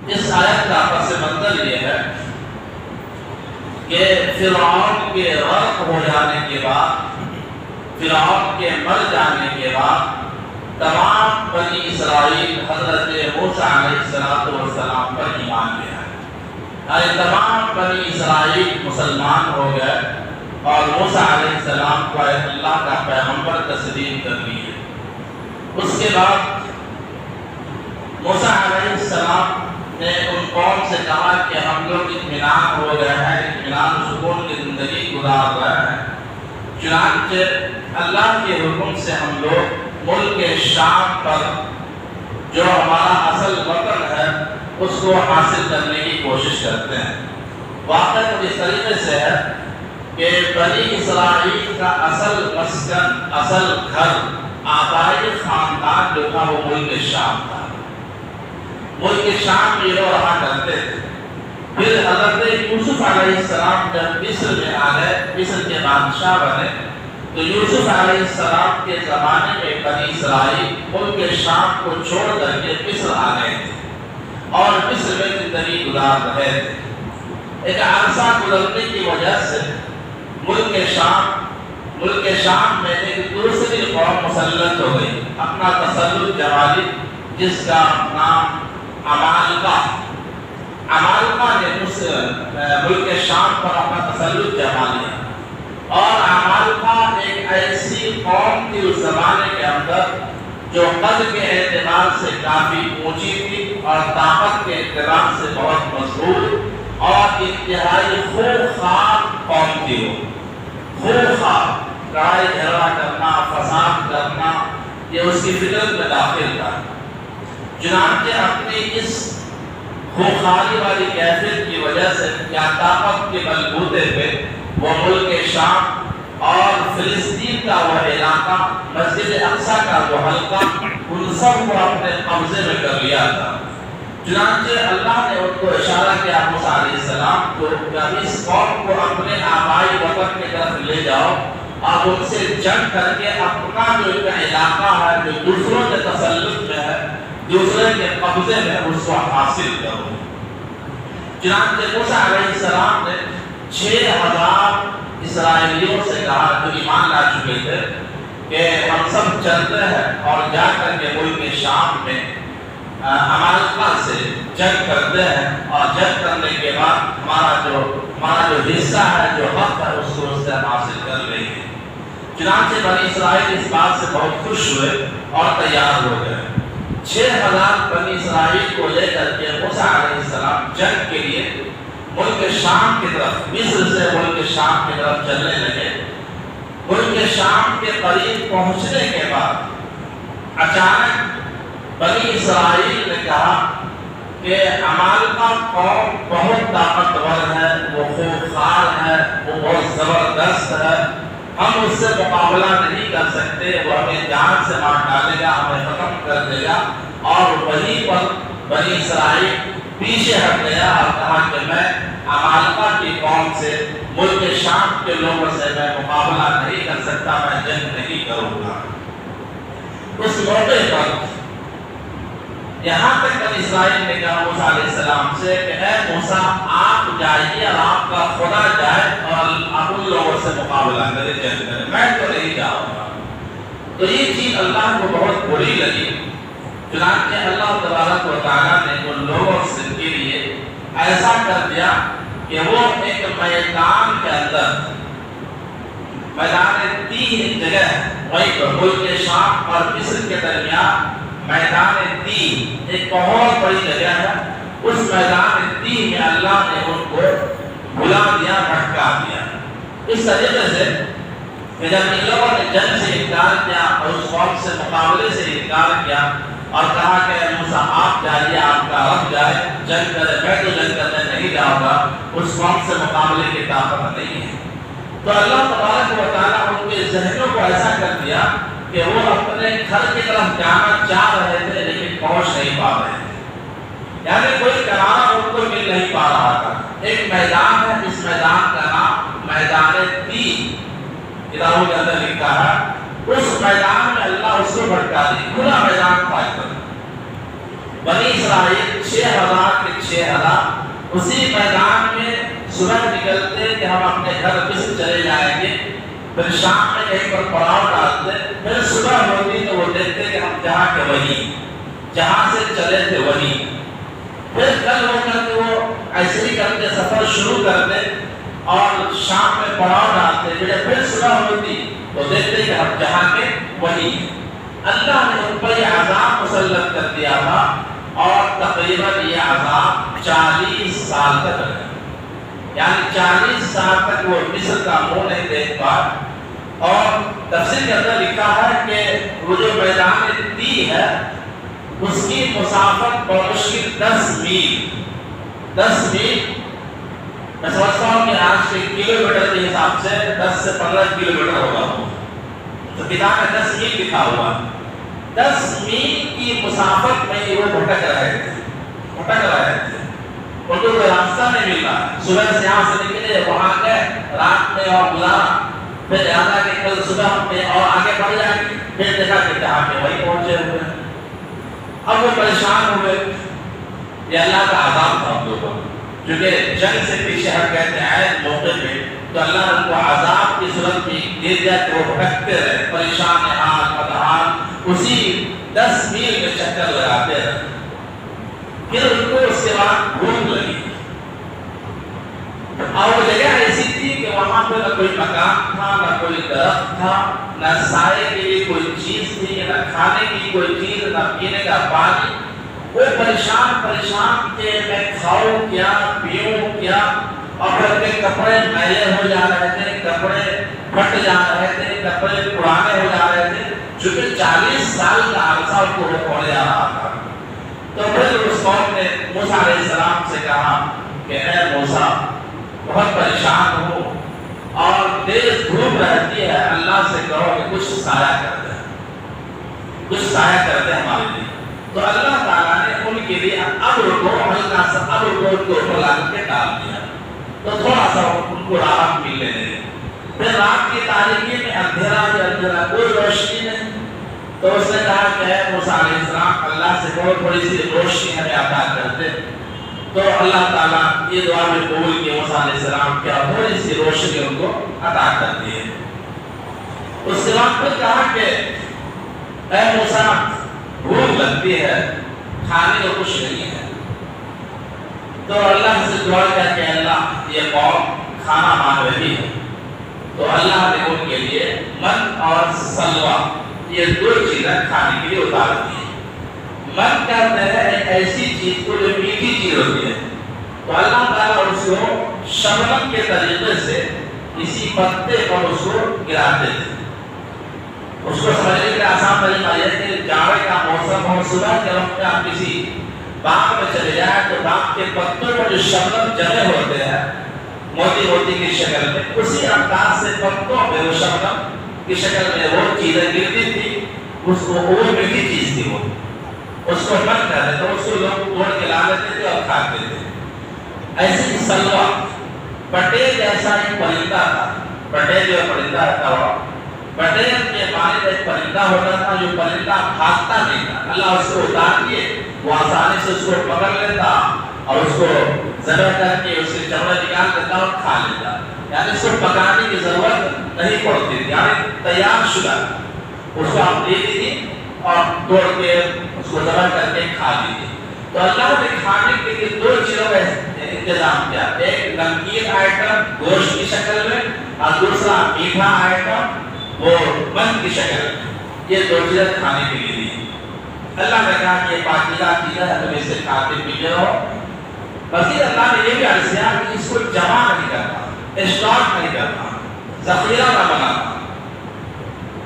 اس آیت کا پس منظر یہ ہے کہ فرعون کے غرق ہو جانے کے بعد، فرعون کے مر جانے کے بعد تمام بنی اسرائیل حضرت موسیٰ علیہ السلام پر ایمان لے آئے۔ تمام بنی اسرائیل مسلمان ہو گئے اور موسیٰ علیہ السلام کو اللہ کا پیغمبر تسلیم کر لیے۔ اس کے بعد موسیٰ علیہ السلام نے ان قوم سے کہا کہ ہم لوگ اطمینان ہو گئے ہیں، اطمینان سکون کی زندگی گزار رہے ہیں، چنانچہ اللہ کے حکم سے ہم لوگ ملک شام پر جو ہمارا اصل وطن ہے اس کو حاصل کرنے کی کوشش کرتے ہیں۔ واقعہ کچھ اس طریقے سے ہے کہ بنی اسرائیل کا اصل مسکن، اصل گھر، آبائی خاندان جو تھا وہ ملک شام تھا۔ ملک شام میں لوگ رہا کرتے تھے۔ پھر حضرت یوسف علیہ السلام جب مصر میں آ گئے، مصر کے بادشاہ بنے، تو یوسف علیہ السلام کے زمانے میں بنی اسرائیل ملک شام کو چھوڑ کر کے مصر آ گئے تھے اور مصر میں زندگی گزار رہے تھے۔ ایک عرصہ گزرنے کی وجہ سے ملک شام میں ایک دوسری قوم مسلط ہو گئی، اپنا تسلط جما لی، جس کا نام عمالقہ نے ملک شام پر اپنا تسلط جما لیا۔ اور عمالقہ ایک ایسی قوم تھی اس زمانے کے اندر جو قد کے اعتبار سے کافی اونچی تھی اور طاقت کے اعتبار سے بہت مضبوط اور انتہائی خونخوار قوم تھی۔ وہ خونخوار، لڑائی جھگڑا کرنا، فساد کرنا، یہ اس کی فطرت میں داخل تھا۔ چنانچہ اپنی اس خونخواری والی کیفیت کی وجہ سے یا طاقت کے بلبوتے پہ وہ ملک شام اور فلسطین کا وہ علاقہ، مسجد اقصیٰ کا وہ حلقہ، ان سب کو اپنے قبضے میں کر لیا تھا۔ چنانچہ اللہ نے ان کو اشارہ کیا موسیٰ علیہ السلام کو کہ اس قوم کو اپنے آبائی وطن کی طرف لے جاؤ اور ان سے جنگ کر کے اپنا جو ان کا علاقہ ہے جو دوسروں کے تسلط میں ہے، دوسرے کے قبضے میں، اس کو حاصل کرو۔ چنانچہ موسیٰ علیہ السلام نے 6000 اسرائیلیوں سے کہا جو ایمان لا چکے تھے کہ ہم سب چلتے ہیں اور جا کر کے ملک شام میں عمالقہ سے جنگ کرتے ہیں اور جنگ کرنے کے بعد ہمارا جو حصہ ہے، جو حق ہے، اس کو اس سے حاصل کر لیں گے۔ چنانچہ بنی اسرائیل اس بات سے بہت خوش ہوئے اور تیار ہو گئے۔ 6000 بنی اسرائیل کو لے کر کے موسیٰ علیہ السلام جنگ کے لیے ملک شام کی طرف، مصر سے ملک شام کی طرف چلنے لگے۔ ملک شام کے قریب پہنچنے کے بعد اچانک بنی اسرائیل نے کہا کہ عمالقہ قوم بہت طاقتور ہے، وہ خوفخوار ہے، وہ بہت زبردست ہے، ہم اس سے مقابلہ نہیں کر سکتے، وہ ہمیں جان سے مار ڈالے گا، ہمیں ختم کر دے گا۔ اور وہیں پر بنی اسرائیل پیچھے ہٹ گیا اور کہا کہ میں عمالقہ کی قوم سے، ملک شام کے لوگوں سے میں مقابلہ نہیں کر سکتا، میں جنگ نہیں کروں گا۔ اس موقع پر یہاں تک بنی اسرائیل نے کہا موسیٰ علیہ السلام سے کہ اے موسیٰ، آپ جائیے اور آپ کا خدا جائے اور آپ ان لوگوں سے مقابلہ کرے، جنگ کرے، میں تو نہیں جاؤں گا۔ تو یہ چیز اللہ کو بہت بری لگی۔ چنانچہ اللہ تبارک و تعالیٰ نے ان لوگوں سے کے لیے ایسا کر دیا کہ وہ ایک میدان کے اندر، میدان تین جگہ وہیں پر ملک شام اور مصر کے درمیان میدان تین ایک بہت بڑی جگہ ہے۔ اس میدان تین میں اللہ نے ان کو بلا دیا، بھٹکا دیا، اس طریقے سے کہ جب ان لوگوں نے جنگ سے انکار کیا اور اس قوم سے مقابلے سے انکار کیا اور کہا کہ موسیٰ آپ جائیے، آپ کا رب جائے، جنگ کرے، میں تو جنگ کرنے نہیں جاؤں گا، اس قوم سے مقابلے کی طاقت نہیں ہے۔ تو اللہ تبارک و تعالیٰ ان کے ذہنوں کو ایسا کر دیا کہ وہ اپنے گھر کی طرف جانا چاہ رہے تھے لیکن پہنچ نہیں پا رہے تھے، یعنی کوئی کنارہ ان کو مل نہیں پا رہا تھا۔ ایک میدان ہے، اس میدان کا نام میدان تین کتابوں کے اندر لکھا ہے۔ اس میدان میں اللہ اس کو بھٹکا دی، کھلا میدان تھا۔ بنی اسرائیل 6000 کے 6000 اسی میدان میں صبح نکلتے کہ ہم اپنے گھر مصر چلے جائیں گے، پھر شام میں کہیں پر پڑاؤ ڈالتے، پھر صبح ہوتی تو وہ دیکھتے کہ ہم جہاں کے وہیں، جہاں سے چلے تھے وہیں، پھر کل ہو کر کے وہ ایسے ہی کرتے سفر شروع کرتے اور شام میں پڑاؤ ڈالتے، پھر صبح ہوتی تو دیکھتے کہ ہم جہاں کے وہیں۔ اللہ نے ان پر یہ عذاب مسلط کر دیا تھا اور تقریباً یہ عذاب 40 سال تک رہا، یعنی 40 سال تک وہ مصر کا منہ نہیں دیکھ پائے۔ اور تفسیر کے اندر لکھا ہے کہ وہ جو میدان تی ہے اس کی مسافت بمشکل 10 میل، 10 میل میں سمجھتا ہوں کہ آج کے کلومیٹر کے حساب سے 10 سے 15 کلومیٹر ہوگا، تو کتاب میں 10 میل لکھا ہوا، 10 میل کی مسافت میں وہ بھٹک رہے تھے، ان کو کوئی راستہ نہیں مل رہا، صبح سے یہاں سے نکلے وہاں گئے، رات میں اور گزارا، پھر یاد آ کہ کل صبح میں اور آگے بڑھ جائیں گے، پھر دیکھا کہ جہاں کے وہیں پہنچے ہوئے، اب وہ پریشان ہوئے۔ یہ اللہ کا عذاب تھا ان کے اوپر، کیونکہ جنگ سے پیچھے ہٹ گئے تھے آئے موقع پہ، تو اللہ نے ان کو عذاب کی صورت میں دے دیا کہ وہ بھٹکتے رہے، پریشان حال بدحال اسی 10 میل میں چکر لگاتے رہے۔ پھر ان کو اس کے بعد بھوک لگی، اور وہ جگہ ایسی تھی کہ وہاں پہ نہ کوئی مکان تھا، نہ کوئی درخت تھا، نہ سائے کے لیے کوئی چیز تھی، نہ کھانے کی کوئی چیز، نہ پینے کا پانی۔ وہ پریشان کہ میں کھاؤں کیا، پیوں کیا، اور پھر کے کپڑے میلے ہو جا رہے تھے، کپڑے پھٹ جا رہے تھے، کپڑے پرانے ہو جا رہے تھے، چونکہ 40 سال کا عرصہ ان کو ہونے جا رہا تھا۔ تو پھر اس قوم نے موسیٰ علیہ السلام سے کہا کہ اے موسیٰ، بہت پریشان ہوں اور تیز دھوپ رہتی ہے، اللہ سے کہو کہ کچھ سایہ کر دے، کچھ سایہ کر دے ہمارے لیے۔ تو اللہ تعالیٰ نے ان کے لیے ابر کو ہلکا سا ابر کو ان کو اوپر لا کے ڈال دیا، تو تھوڑا سا ان کو راحت ملنے لگی۔ پھر رات کی تاریکی میں اندھیرا کوئی روشنی نہیں، تو اس نے کہا کہ اے موسیٰ علیہ السلام، اللہ سے کہو تھوڑی سی روشنی ہمیں عطا کر دے۔ تو اللہ تعالیٰ یہ دعا میں قبول کی، موسیٰ علیہ السلام کیا تھوڑی سی روشنی ان کو عطا کر دی۔ اس کے بعد پھر کہا کہ اے موسیٰ، بھوک لگتی ہے، کھانے کو کچھ نہیں ہے۔ تو اللہ سے دعا کیا کہ اللہ یہ قوم کھانا مانگ رہی ہے، تو اللہ نے ان کے لیے من اور سلوہ یہ 2 چیزیں کھانے کے لیے اتار دی۔ من کہتے ہیں ایک ایسی چیز کو جو میٹھی چیز ہوتی ہے، تو اللہ تعالیٰ اس کو شبنم کے طریقے سے کسی پتے پر اس کو گراتے تھے۔ اس کو سمجھنے کے لیے آسان طریقہ یہ کہ جاڑے کا موسم اور صبح کے وقت میں آپ کسی باغ میں چلے جائیں تو باغ کے پتوں پر جو شبنم جمے ہوتے ہیں موتی موتی کی شکل میں، اسی انداز سے پتوں پہ وہ شبنم کی شکل میں وہ چیزیں گرتی تھی، اس کو وہ میٹھی چیز تھی، وہ اس کو من کرتے تو اس کو لوگ توڑ کے لا لیتے تھے اور کھاتے تھے۔ ایسے ہی سلوہ پٹیل جیسا ایک پرندہ تھا، پٹیل جو پرندہ رہتا ہوا، پٹیل کے معنی ایک پرندہ ہوتا تھا جو پرندہ بھاگتا نہیں تھا، اللہ اس کو اتار دیے وہ آسانی سے اس کو پکڑ لیتا اور اس کو ذبح کر کے اس کے چمڑے نکال دیتا اور کھا لیتا، یعنی اس کو پکانے کی ضرورت نہیں پڑتی تھی، یعنی تیار شدہ اس کو آپ دے دیجیے اور توڑ کے اس کو ذبح کر کے کھا لیجیے۔ تو اللہ نے کھانے کے لیے 2 چیزوں کا انتظام کیا، ایک نمکین آئٹم گوشت کی شکل میں اور دوسرا میٹھا آئٹم وہ من کی شکل میں، یہ 2 چیزیں کھانے کے لیے دی۔ اللہ نے کہا کہ یہ پاکیزہ چیز ہے، تم اسے کھاتے پیتے رہو۔ مزید اللہ نے یہ بھی عرض کیا کہ اس کو جمع نہیں کرنا، اسٹاک نہیں کرنا، ذخیرہ نہ بنانا۔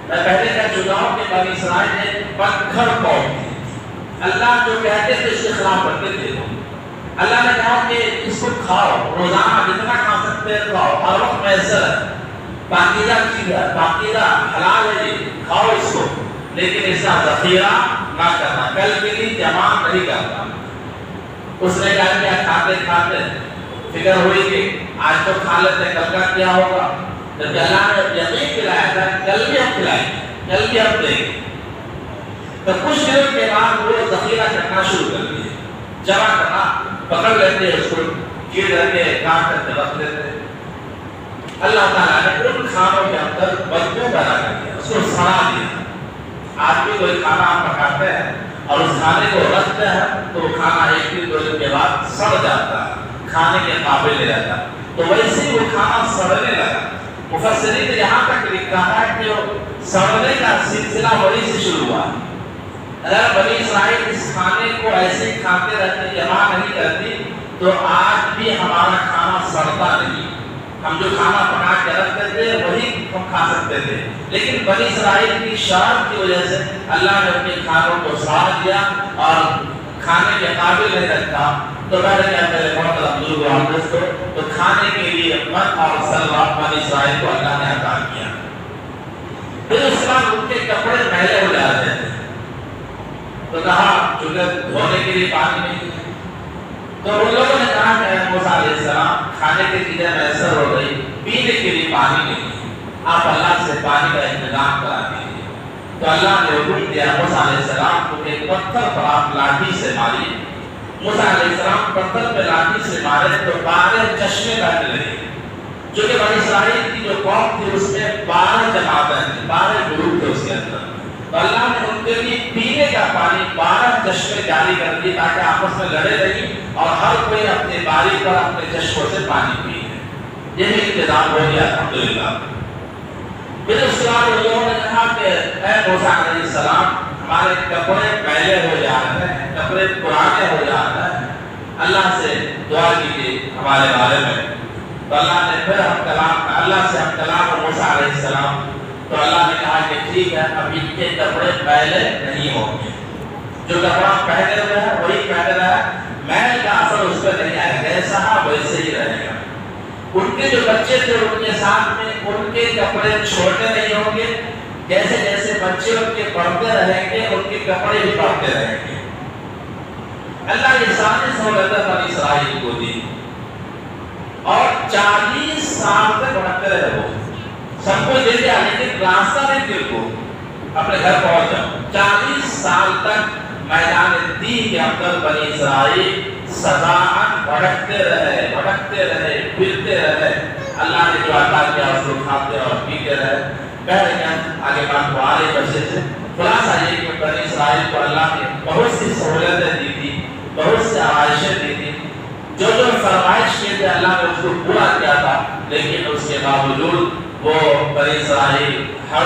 میں پہلے کہہ چکا ہوں کہ بنی اسرائیل ایک پتھر قوم تھی، اللہ جو کہتے تھے اس کے خلاف کرتے تھے۔ اللہ نے کہا کہ اس کو کھاؤ، روزانہ جتنا کھا سکتے ہیں کھاؤ، ہر وقت میسر ہے، پاکیزہ چیز ہے، پاکیزہ حلال ہے، جی کھاؤ اس کو، لیکن اس کا ذخیرہ نہ کرنا، کل کے لیے جمع نہیں کرنا۔ اس نے کہا کہ کھاتے کھاتے فکر ہوئی کہ آج تو کھا لیتے، کل کا کیا ہوگا، جب اللہ نے یقین دلایا تھا کل بھی ہم کھلائیں گے، کل بھی ہم دیں گے۔ تو کچھ دنوں کے بعد وہ ذخیرہ کرنا شروع کر دیے، جمع کرنا، پکڑ لیتے اس کو، گیر لیتے، کاٹ کرتے رکھ لیتے۔ اللہ تعالیٰ نے ان کھانوں کے اندر بدبو پیدا کر دیا، اس کو سڑا دیا۔ آدمی کوئی کھانا آپ پکاتے ہیں اور اس کھانے کو رکھتے ہیں تو وہ کھانا ایک دن دو دن کے بعد سڑ جاتا ہے، کھانے کے قابل نہیں رہتا، تو ویسے ہی وہ کھانا سڑنے لگا۔ مفسرین نے یہاں تک لکھا ہے کہ سڑنے کا سلسلہ وہی سے شروع ہوا۔ اگر بنی اسرائیل اس کھانے کو ایسے ہی کھاتے رہتے، جمع نہیں کرتی، تو آج بھی ہمارا کھانا سڑتا نہیں۔ ہم جو کھانا پکا کے رکھتے تھے وہی ہم کھا سکتے تھے، لیکن بنی اسرائیل کی شرط کی وجہ سے اللہ نے اپنے کھانوں کو سڑا دیا اور کھانے کے قابل نہیں رکھا۔ تو میں نے کہا میرے محترم بزرگوں دوستو، تو کھانے کے لیے من اور سلوا بنی اسرائیل کو اللہ نے عطا کیا۔ پھر اس کے بعد ان کے کپڑے میلے ہو جاتے تھے، تو کہا چونکہ دھونے کے لیے پانی نہیں ہے، تو ان لوگوں نے کہا کہ موسیٰ علیہ السلام کھانے کی چیزیں میسر ہو گئی، پینے کے لیے پانی نہیں ہے، آپ اللہ سے پانی کا انتظام کرا دیجیے۔ تو اللہ نے حکم دیا موسیٰ علیہ السلام کو ایک پتھر پر آپ لاٹھی سے ماری۔ موسیٰ علیہ السلام پتھر پہ لاٹھی سے مارے تو 12 چشمے بہنے لگے، جو کہ بنی اسرائیل کی جو قوم تھی اس میں 12 جماعتیں تھیں، 12 گروپ تھے اس کے اندر۔ تو اللہ نے ان کے لیے پینے کا پانی 12 چشمے جاری کر دیے تاکہ آپس میں لڑے رہیں اور ہر کوئی اپنے باری پر اپنے چشموں سے پانی پیے۔ یہ بھی انتظام ہو گیا الحمدللہ۔ پھر اس کے بعد ان لوگوں نے کہا کہ اے موسیٰ علیہ السلام، ہمارے کپڑے میلے ہو جا رہے ہیں، کپڑے پرانے ہو جا رہے ہیں، اللہ سے دعا کیجیے ہمارے بارے میں۔ تو اللہ نے پھر اللہ سے ہم کلام موسیٰ علیہ السلام، تو اللہ نے کہا کہ ٹھیک ہے، اب ان کے کپڑے میلے نہیں ہوں گے، جو کپڑا پہنے ہوئے ہیں وہی پہنے رہا ہے، میل کا اثر اس پہ نہیں آئے گا، جیسا ویسے ہی رہے گا۔ ان کے جو بچے تھے ان کے ساتھ میں ان کے کپڑے چھوٹے نہیں ہوں گے، جیسے جیسے بچے ان کے بڑھتے رہیں گے ان کے کپڑے بھی بڑھتے رہیں گے۔ اللہ یہ ساری سہولتیں بنی اسرائیل کو دی اور 40 سال تک بڑھتے رہے، وہ سب کچھ دے دیا لیکن راستہ نہیں دل کو اپنے گھر پہنچ جاؤ۔ 40 سال تک میدان دین کے اندر بنی اسرائیل سزاً بھٹکتے رہے، پھرتے رہے۔ اللہ نے جو عطا کیا اس کو کھاتے اور پیتے رہے۔ پہلے کیا آگے بات کو آرے بچے سے خلاصہ یہ کہ بنی اسرائیل کو اللہ نے بہت سی سہولتیں دی تھی، بہت سی آرائشیں دی تھی، جو فرمائش کیے تھے اللہ نے اس کو پورا کیا تھا، لیکن اس کے باوجود وہ بنی اسرائیل ہر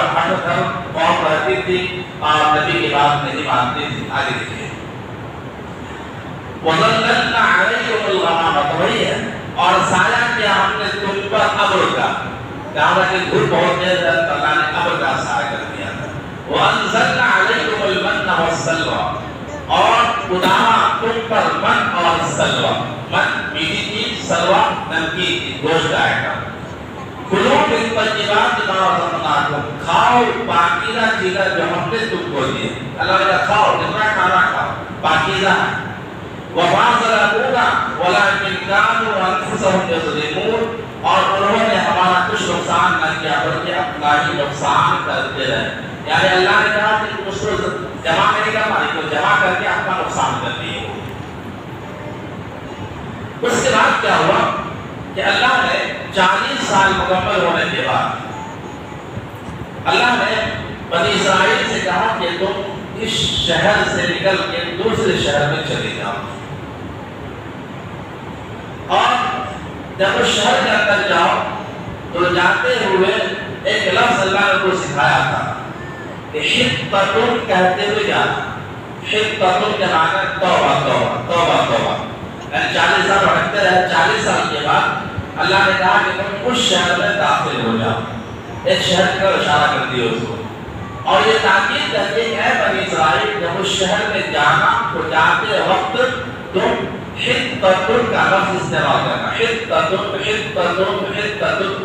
قوم رہتی تھی اور نبی کی بات نہیں مانتی تھی۔ آگے دیکھیے وَظَلَّلْنَا عَلَيْكُمُ الْغَمَامَ، وہی ہے، اور سایہ کیا ہم نے تم پر ابر کا، کہا کہ دھوپ بہت تیز ہے تو اللہ نے ابر کا سایہ کر دیا تھا۔ وَأَنزَلْنَا عَلَيْكُمُ الْمَنَّ وَالسَّلْوَىٰ، اور اتارا تم پر من اور سلوہ، من میٹھی چیز، سلوہ نمکین چیز، گوشت کا آئٹم۔ کلوا من طیبات ما رزقناکم، کھاؤ پاکیزہ چیزیں جو ہم نے تم کو دی۔ اللہ نے کہا کھاؤ، جتنا کھانا کھاؤ، پاکیزہ ہے۔ وما ظلمونا ولكن كانوا انفسهم يظلمون، اور انہوں نے ہمارا کچھ نقصان نہ کیا بلکہ اپنا ہی نقصان کرتے رہے۔ یعنی اللہ نے کہا کہ تم اس کو جمع نہیں کرنا، کو جمع کر کے اپنا نقصان کر دیے۔ اس کے بعد کیا ہوا کہ اللہ نے 40 سال مکمل ہونے کے بعد اللہ نے بنی اسرائیل سے کہا کہ تم اس شہر سے نکل کے دوسرے شہر میں چلے جاؤ، اور جب اس شہر کے اندر جاؤ تو جاتے ہوئے ایک لفظ اللہ نے کو سکھایا تھا کہ حطۃ کہتے ہوئے جانا۔ حطۃ کے معنی توبہ توبہ توبہ توبہ، یعنی 40 سال بھٹکتے رہے، 40 سال کے بعد اللہ نے کہا کہ تم اس شہر میں داخل ہو جاؤ۔ ایک شہر کا اشارہ کر دیا اس کو، اور یہ تاکید کرتے ہیں بنی اسرائیل جب اس شہر میں جانا تو جاتے وقت تم حطۃ کا لفظ استعمال کرنا، حطۃ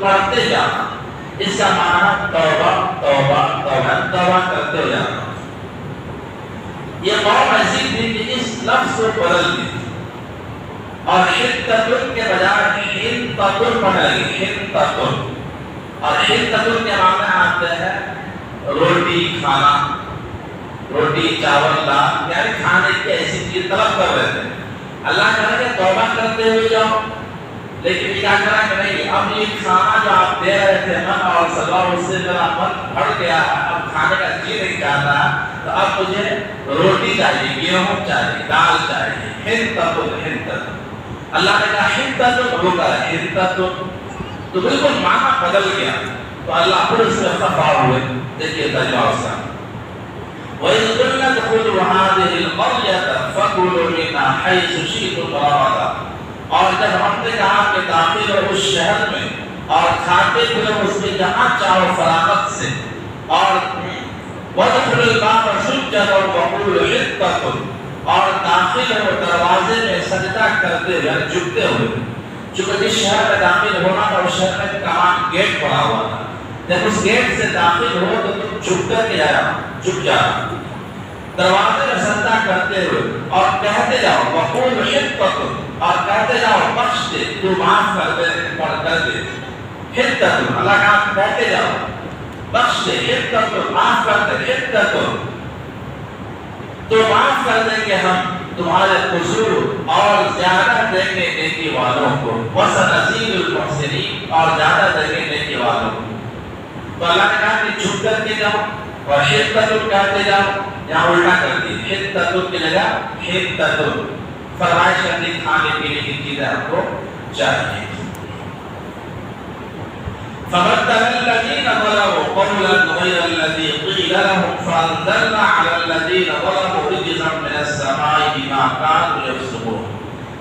پڑھتے جانا، اس کا معنی توبہ توبہ توبہ توبہ کرتے ہو جانا۔ یہ قوم ایسی تھی کہ اس لفظ کو بدل دی اور حطۃ کے بجائے حنطۃ پڑھنے لگی، حنطۃ، اور حنطۃ کے معنی آتے ہیں روٹی کھانا، روٹی چاول دال یعنی کھانے کی ایسی چیز طلب کر رہے تھے. اللہ کہا کہ توبہ کرتے ہوئے جاؤ. لیکن کیا کرا کہ نہیں، اب یہ کھانا جو آپ دے رہے تھے من اور سلوا اس سے میرا من بڑھ گیا ہے، اب کھانے کا جی نہیں چاہتا، تو اب مجھے روٹی چاہیے، گیہوں چاہیے، دال چاہیے. ہنتت اللہ نے کہا ہنتت روکا ہے، ہنتت تو بالکل معنی بدل گیا. تو اللہ پھر اس میں خفا ہوئے. دیکھیے ترجمہ اس کا، وَإِذْ قُلْنَا ادْخُلُوا هَٰذِهِ الْقَرْيَةَ فَكُلُوا مِنْهَا حَيْثُ شِئْتُمْ رَغَدًا. اور جب ہم نے کہا کہ داخل ہو اس شہر میں اور کھاتے پھرو اس میں جہاں چاہو فراغت سے، اور وَادْخُلُوا الْبَابَ سُجَّدًا وَقُولُوا حِطَّةٌ، اور داخل ہو دروازے میں سجدہ کرتے ہوئے جھکتے ہوئے. چونکہ جس شہر میں داخل ہونا تھا اس شہر میں کمان گیٹ پڑا ہوا تھا، جب اس گیٹ سے داخل ہو تو تم جھک کر کے جھک جانا، دروازے میں سجدہ کرتے ہوئے، اور کہتے جاؤ وقول حطۃ، اور کہتے جاؤ بخش دے، تو معاف کر دے، پڑھ کر دے. حطۃ اللہ کا کہتے جاؤ بخش دے، حطۃ معاف کر دے، حطۃ تو معاف کر دیں گے ہم تمہارے قصور، اور زیادہ دیں گے نیکی والوں کو. وَسَنَزِيدُ الْمُحْسِنِينَ، اور زیادہ دیں گے نیکی والوں کو. تو اللہ نے کہا کہ جھک کر کے جاؤ اور حطۃ کہتے جاؤ. یہاں الٹا کر دی، حطۃ کی جگہ حطۃ. فرمائش کرتی کھانے پینے کی چیزیں ہم کو چاہیے. فَبَدَّلَ الَّذِينَ ظَلَمُوا قَوْلًا غَيْرَ الَّذِي قِيلَ لَهُمْ فَأَنزَلْنَا عَلَى الَّذِينَ ظَلَمُوا رِجْزًا مِّنَ السَّمَاءِ بِمَا كَانُوا يَفْسُقُونَ.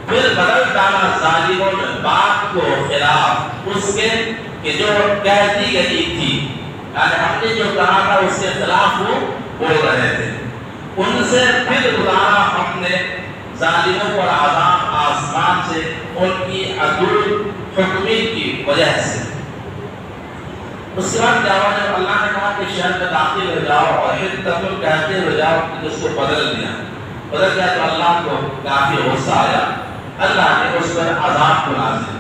پھر بدل ڈالا ظالموں نے بات کو خلاف اس کے کہ جو کہہ دی گئی تھی، یعنی ہم نے جو کہا تھا اس کے خلاف وہ بول رہے تھے. ان سے پھر اتارا ہم نے ظالموں پر عذاب آسمان سے ان کی عدول حکمی کی وجہ سے. اس کے بعد جاؤ، جب اللہ نے کہا کہ شہر میں داخل ہو جاؤ اور حطۃ کہتے ہو جاؤ، جس کو بدل دیا تو اللہ کو کافی غصہ آیا. اللہ نے اس پر عذاب کو نازل